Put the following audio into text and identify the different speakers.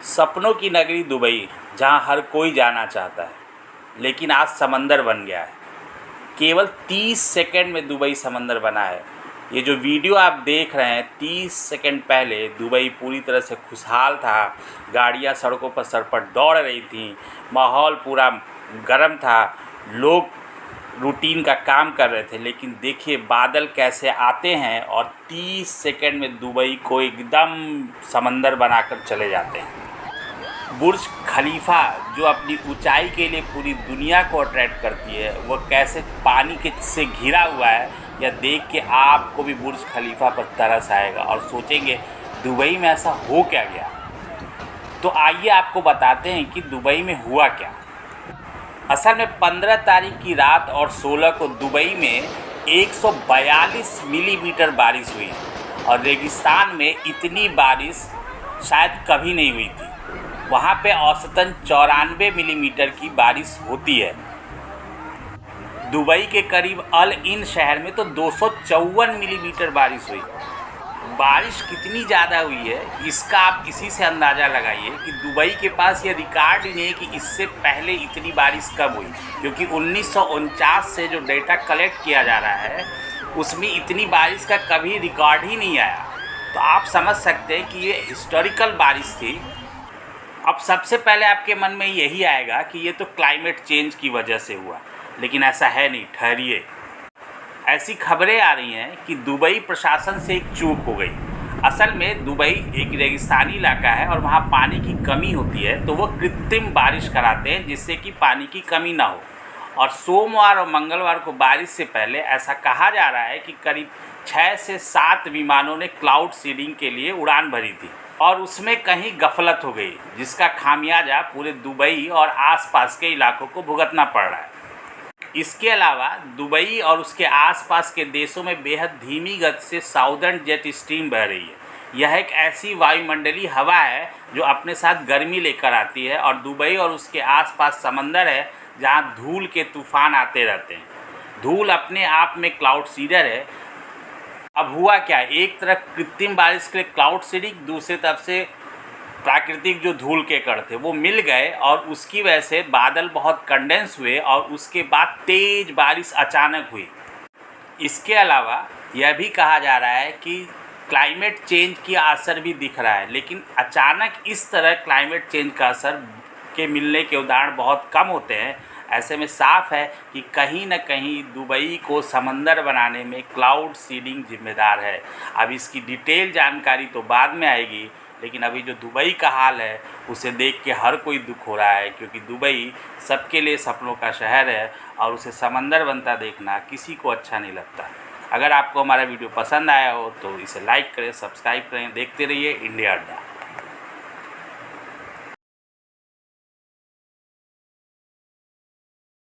Speaker 1: सपनों की नगरी दुबई, जहां हर कोई जाना चाहता है, लेकिन आज समंदर बन गया है। केवल 30 सेकंड में दुबई समंदर बना है। ये जो वीडियो आप देख रहे हैं, 30 सेकंड पहले दुबई पूरी तरह से खुशहाल था। गाड़ियां सड़कों पर सरपट दौड़ रही थीं, माहौल पूरा गर्म था, लोग रूटीन का काम कर रहे थे। लेकिन देखिए बादल कैसे आते हैं और 30 सेकंड में दुबई को एकदम समंदर बनाकर चले जाते हैं। बुर्ज खलीफा जो अपनी ऊंचाई के लिए पूरी दुनिया को अट्रैक्ट करती है, वो कैसे पानी के से घिरा हुआ है, यह देख के आपको भी बुर्ज खलीफा पर तरस आएगा और सोचेंगे दुबई में ऐसा हो क्या गया। तो आइए आपको बताते हैं कि दुबई में हुआ क्या। असल में 15 तारीख की रात और 16 को दुबई में 142 मिलीमीटर बारिश हुई और रेगिस्तान में इतनी बारिश शायद कभी नहीं हुई थी। वहाँ पे औसतन 94 मिलीमीटर की बारिश होती है। दुबई के करीब अल इन शहर में तो 254 मिलीमीटर बारिश हुई। बारिश कितनी ज़्यादा हुई है इसका आप इसी से अंदाज़ा लगाइए कि दुबई के पास ये रिकॉर्ड ही नहीं है कि इससे पहले इतनी बारिश कब हुई, क्योंकि 1949 से जो डेटा कलेक्ट किया जा रहा है उसमें इतनी बारिश का कभी रिकॉर्ड ही नहीं आया। तो आप समझ सकते हैं कि ये हिस्टोरिकल बारिश थी। अब सबसे पहले आपके मन में यही आएगा कि ये तो क्लाइमेट चेंज की वजह से हुआ, लेकिन ऐसा है नहीं। ठहरिए, ऐसी खबरें आ रही हैं कि दुबई प्रशासन से एक चूक हो गई। असल में दुबई एक रेगिस्तानी इलाका है और वहाँ पानी की कमी होती है, तो वो कृत्रिम बारिश कराते हैं जिससे कि पानी की कमी ना हो। और सोमवार और मंगलवार को बारिश से पहले ऐसा कहा जा रहा है कि करीब 6 से 7 विमानों ने क्लाउड सीडिंग के लिए उड़ान भरी थी और उसमें कहीं गफलत हो गई, जिसका खामियाजा पूरे दुबई और आसपास के इलाकों को भुगतना पड़ रहा है। इसके अलावा दुबई और उसके आसपास के देशों में बेहद धीमी गति से साउदर्न जेट स्ट्रीम बह रही है। यह एक ऐसी वायुमंडलीय हवा है जो अपने साथ गर्मी लेकर आती है और दुबई और उसके आसपास समंदर है जहां धूल के तूफान आते रहते हैं। धूल अपने आप में क्लाउड सीडर है। अब हुआ क्या, एक तरफ कृत्रिम बारिश के लिए क्लाउड सीडिंग, दूसरी तरफ से प्राकृतिक जो धूल के कण थे वो मिल गए और उसकी वजह से बादल बहुत कंडेंस हुए और उसके बाद तेज बारिश अचानक हुई। इसके अलावा यह भी कहा जा रहा है कि क्लाइमेट चेंज की असर भी दिख रहा है, लेकिन अचानक इस तरह क्लाइमेट चेंज का असर के मिलने के उदाहरण बहुत कम होते हैं। ऐसे में साफ है कि कहीं न कहीं दुबई को समंदर बनाने में क्लाउड सीडिंग जिम्मेदार है। अब इसकी डिटेल जानकारी तो बाद में आएगी, लेकिन अभी जो दुबई का हाल है उसे देख के हर कोई दुख हो रहा है, क्योंकि दुबई सबके लिए सपनों का शहर है और उसे समंदर बनता देखना किसी को अच्छा नहीं लगता। अगर आपको हमारा वीडियो पसंद आया हो तो इसे लाइक करें, सब्सक्राइब करें। देखते रहिए इंडिया अड्डा।